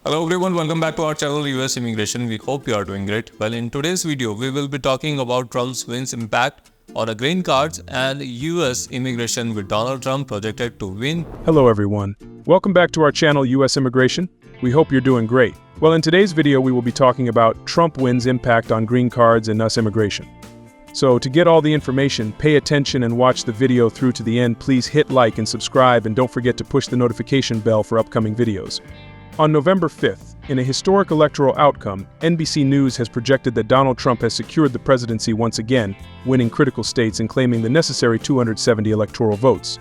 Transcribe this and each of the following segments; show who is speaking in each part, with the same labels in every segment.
Speaker 1: Hello everyone, welcome back to our channel US Immigration. We hope you are doing great. Well, in today's video, we will be talking about Trump's wins impact on green cards and US immigration with Donald Trump projected to win.
Speaker 2: Hello everyone. Welcome back to our channel US Immigration. We hope you're doing great. Well, in today's video, we will be talking about Trump wins impact on green cards and US immigration. So to get all the information, pay attention and watch the video through to the end. Please hit like and subscribe and don't forget to push the notification bell for upcoming videos. On November 5th, in a historic electoral outcome, NBC News has projected that Donald Trump has secured the presidency once again, winning critical states and claiming the necessary 270 electoral votes.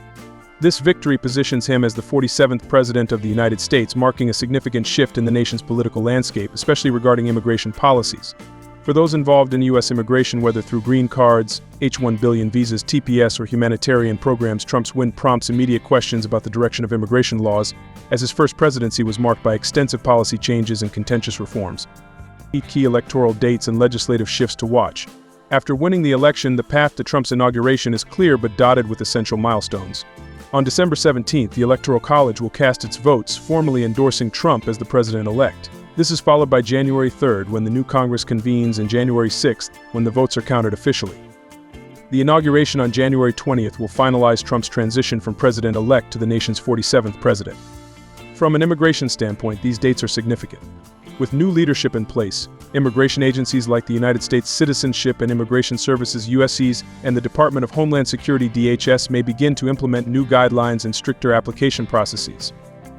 Speaker 2: This victory positions him as the 47th president of the United States, marking a significant shift in the nation's political landscape, especially regarding immigration policies. For those involved in U.S. immigration, whether through green cards, H-1 billion visas, TPS, or humanitarian programs, Trump's win prompts immediate questions about the direction of immigration laws, as his first presidency was marked by extensive policy changes and contentious reforms. Key electoral dates and legislative shifts to watch. After winning the election, the path to Trump's inauguration is clear but dotted with essential milestones. On December 17th, the Electoral College will cast its votes, formally endorsing Trump as the president-elect. This is followed by January 3rd, when the new Congress convenes, and January 6th, when the votes are counted officially. The inauguration on January 20th will finalize Trump's transition from president-elect to the nation's 47th president. From an immigration standpoint, these dates are significant. With new leadership in place, immigration agencies like the United States Citizenship and Immigration Services USCIS and the Department of Homeland Security DHS may begin to implement new guidelines and stricter application processes.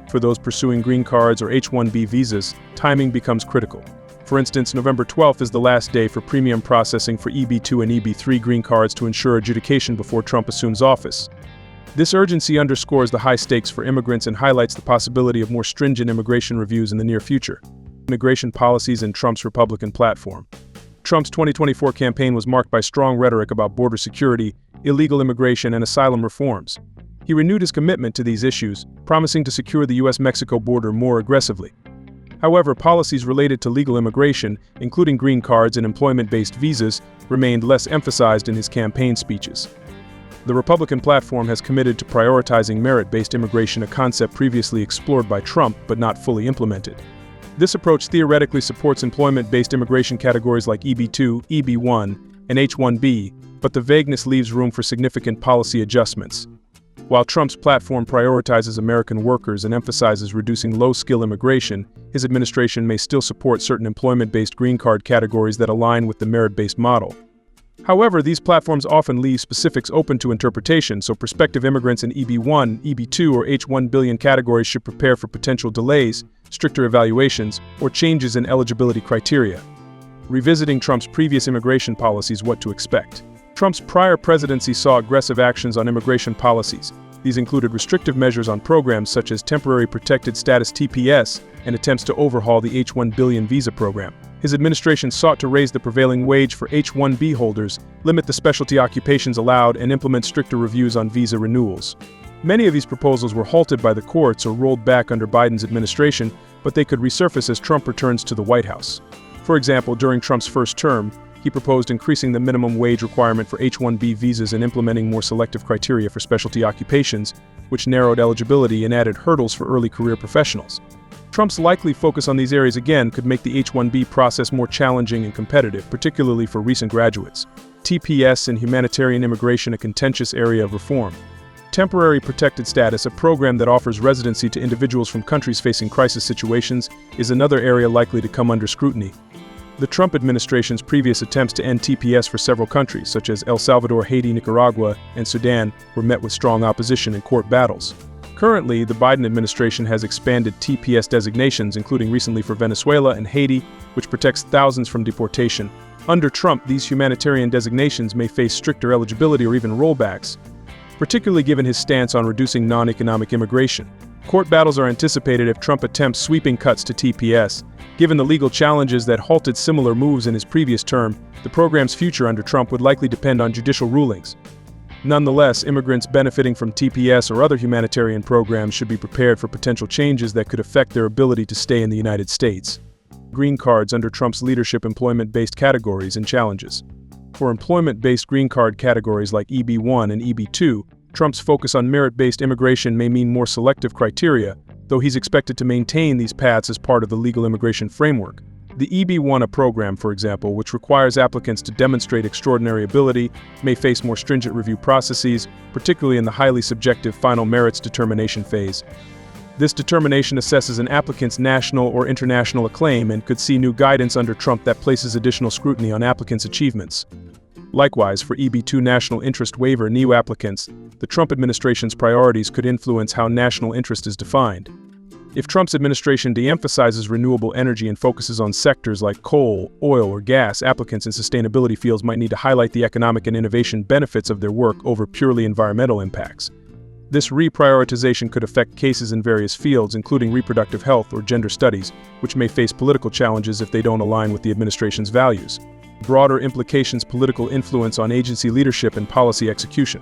Speaker 2: For those pursuing green cards or H-1B visas, timing becomes critical. For instance, November 12th is the last day for premium processing for EB-2 and EB-3 green cards to ensure adjudication before Trump assumes office. This urgency underscores the high stakes for immigrants and highlights the possibility of more stringent immigration reviews in the near future. Immigration policies and Trump's Republican platform. Trump's 2024 campaign was marked by strong rhetoric about border security, illegal immigration, and asylum reforms. He renewed his commitment to these issues, promising to secure the U.S.-Mexico border more aggressively. However, policies related to legal immigration, including green cards and employment-based visas, remained less emphasized in his campaign speeches. The Republican platform has committed to prioritizing merit-based immigration, a concept previously explored by Trump but not fully implemented. This approach theoretically supports employment-based immigration categories like EB-2, EB-1, and H-1B, but the vagueness leaves room for significant policy adjustments. While Trump's platform prioritizes American workers and emphasizes reducing low-skill immigration, his administration may still support certain employment-based green card categories that align with the merit-based model. However, these platforms often leave specifics open to interpretation, so prospective immigrants in EB-1, EB-2, or H-1 billion categories should prepare for potential delays, stricter evaluations, or changes in eligibility criteria. Revisiting Trump's previous immigration policies, what to expect. Trump's prior presidency saw aggressive actions on immigration policies. These included restrictive measures on programs such as Temporary Protected Status (TPS) and attempts to overhaul the H-1 billion visa program. His administration sought to raise the prevailing wage for H-1B holders, limit the specialty occupations allowed, and implement stricter reviews on visa renewals. Many of these proposals were halted by the courts or rolled back under Biden's administration, but they could resurface as Trump returns to the White House. For example, during Trump's first term, he proposed increasing the minimum wage requirement for H-1B visas and implementing more selective criteria for specialty occupations, which narrowed eligibility and added hurdles for early career professionals. Trump's likely focus on these areas again could make the H-1B process more challenging and competitive, particularly for recent graduates. TPS and humanitarian immigration, a contentious area of reform. Temporary Protected Status, a program that offers residency to individuals from countries facing crisis situations, is another area likely to come under scrutiny. The Trump administration's previous attempts to end TPS for several countries, such as El Salvador, Haiti, Nicaragua, and Sudan, were met with strong opposition and court battles. Currently, the Biden administration has expanded TPS designations, including recently for Venezuela and Haiti, which protects thousands from deportation. Under Trump, these humanitarian designations may face stricter eligibility or even rollbacks, particularly given his stance on reducing non-economic immigration. Court battles are anticipated if Trump attempts sweeping cuts to TPS. Given the legal challenges that halted similar moves in his previous term, the program's future under Trump would likely depend on judicial rulings. Nonetheless, immigrants benefiting from TPS or other humanitarian programs should be prepared for potential changes that could affect their ability to stay in the United States. Green cards under Trump's leadership, employment-based categories and challenges. For employment-based green card categories like EB-1 and EB-2, Trump's focus on merit-based immigration may mean more selective criteria, though he's expected to maintain these paths as part of the legal immigration framework. The EB-1A program, for example, which requires applicants to demonstrate extraordinary ability, may face more stringent review processes, particularly in the highly subjective final merits determination phase. This determination assesses an applicant's national or international acclaim and could see new guidance under Trump that places additional scrutiny on applicants' achievements. Likewise, for EB-2 national interest waiver NEW applicants, the Trump administration's priorities could influence how national interest is defined. If Trump's administration de-emphasizes renewable energy and focuses on sectors like coal, oil, or gas, applicants in sustainability fields might need to highlight the economic and innovation benefits of their work over purely environmental impacts. This reprioritization could affect cases in various fields, including reproductive health or gender studies, which may face political challenges if they don't align with the administration's values. Broader implications: political influence on agency leadership and policy execution.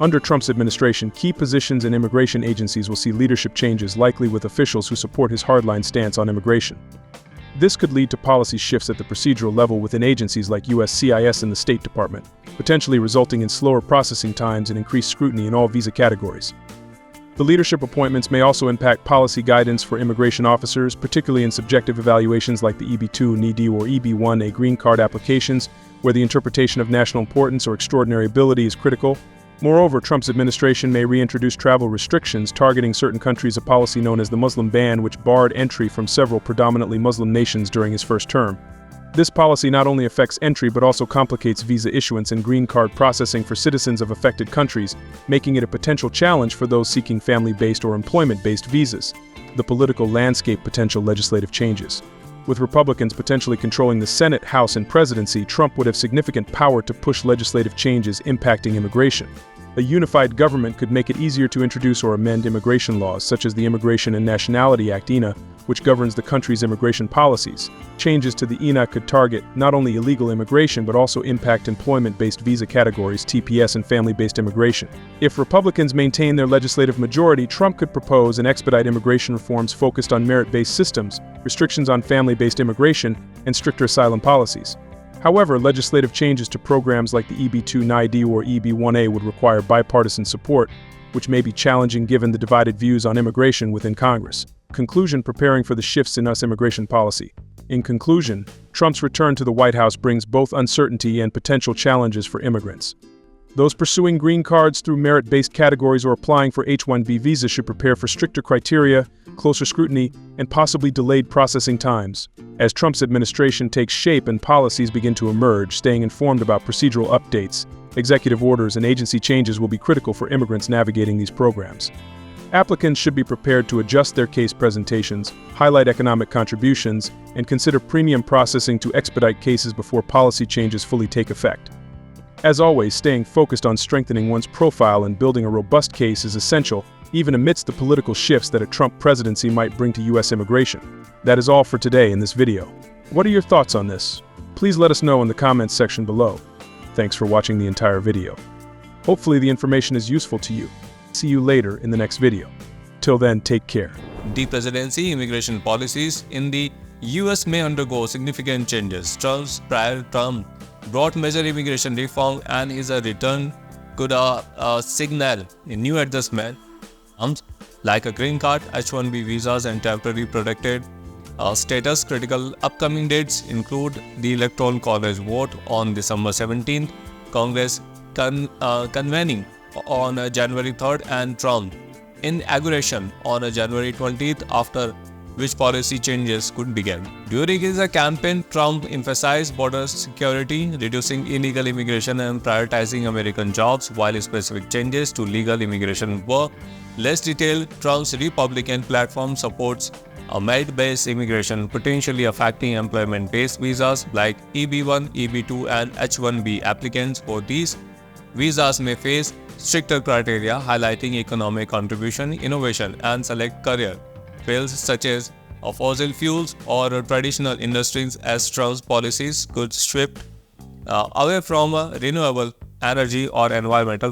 Speaker 2: Under Trump's administration, key positions in immigration agencies will see leadership changes, likely with officials who support his hardline stance on immigration. This could lead to policy shifts at the procedural level within agencies like USCIS and the State Department, potentially resulting in slower processing times and increased scrutiny in all visa categories. The leadership appointments may also impact policy guidance for immigration officers, particularly in subjective evaluations like the EB-2 NED or EB-1A green card applications, where the interpretation of national importance or extraordinary ability is critical. Moreover, Trump's administration may reintroduce travel restrictions targeting certain countries, a policy known as the Muslim ban, which barred entry from several predominantly Muslim nations during his first term. This policy not only affects entry but also complicates visa issuance and green card processing for citizens of affected countries, making it a potential challenge for those seeking family-based or employment-based visas. The political landscape: potential legislative changes. With Republicans potentially controlling the Senate, House, and presidency, Trump would have significant power to push legislative changes impacting immigration. A unified government could make it easier to introduce or amend immigration laws, such as the Immigration and Nationality Act (INA), which governs the country's immigration policies. Changes to the INA could target not only illegal immigration but also impact employment-based visa categories (TPS) and family-based immigration. If Republicans maintain their legislative majority, Trump could propose and expedite immigration reforms focused on merit-based systems, restrictions on family-based immigration, and stricter asylum policies. However, legislative changes to programs like the EB-2 NID or EB-1A would require bipartisan support, which may be challenging given the divided views on immigration within Congress. Conclusion: preparing for the shifts in U.S. immigration policy. In conclusion, Trump's return to the White House brings both uncertainty and potential challenges for immigrants. Those pursuing green cards through merit-based categories or applying for H-1B visas should prepare for stricter criteria, closer scrutiny, and possibly delayed processing times. As Trump's administration takes shape and policies begin to emerge, staying informed about procedural updates, executive orders, and agency changes will be critical for immigrants navigating these programs. Applicants should be prepared to adjust their case presentations, highlight economic contributions, and consider premium processing to expedite cases before policy changes fully take effect. As always, staying focused on strengthening one's profile and building a robust case is essential, even amidst the political shifts that a Trump presidency might bring to U.S. immigration. That is all for today in this video. What are your thoughts on this? Please let us know in the comments section below. Thanks for watching the entire video. Hopefully the information is useful to you. See you later in the next video. Till then, take care.
Speaker 1: The presidency immigration policies in the US may undergo significant changes. Trump's prior term brought major immigration reform, and his return could signal a new adjustment like a green card, H-1B visas, and temporary protected status. Critical upcoming dates include the Electoral College vote on December 17th, Congress convening on January 3rd, and Trump inauguration on January 20th, after which policy changes could begin. During his campaign, Trump emphasized border security, reducing illegal immigration, and prioritizing American jobs, while specific changes to legal immigration were less detailed. Trump's Republican platform supports a merit-based immigration, potentially affecting employment-based visas like EB-1, EB-2, and H-1B applicants. For these visas may face stricter criteria, highlighting economic contribution, innovation, and select career fields such as fossil fuels or traditional industries, as Trump's policies could shift away from renewable energy or environmental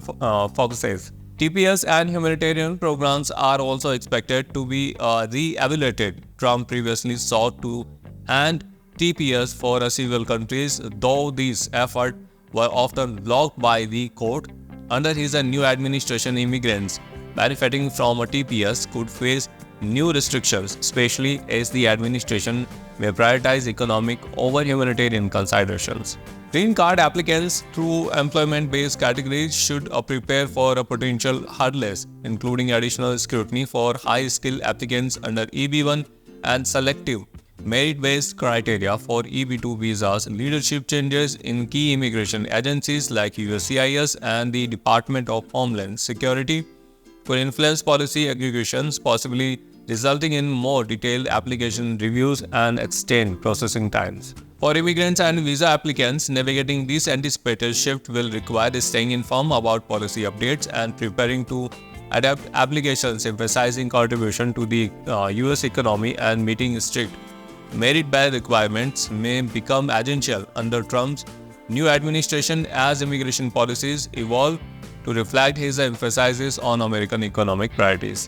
Speaker 1: focuses. TPS and humanitarian programs are also expected to be re-evaluated. Trump previously sought to end TPS for several countries, though these efforts were often blocked by the court. Under his new administration, immigrants benefiting from a TPS could face new restrictions, especially as the administration may prioritize economic over humanitarian considerations. Green card applicants through employment-based categories should prepare for a potential hurdles, including additional scrutiny for high-skilled applicants under EB1 and selective merit-based criteria for EB2 visas. Leadership changes in key immigration agencies like USCIS and the Department of Homeland Security could influence policy executions, possibly resulting in more detailed application reviews and extend processing times. For immigrants and visa applicants, navigating this anticipated shift will require staying informed about policy updates and preparing to adapt applications, emphasizing contribution to the US economy and meeting strict merit-based requirements may become essential under Trump's new administration as immigration policies evolve to reflect his emphasis on American economic priorities.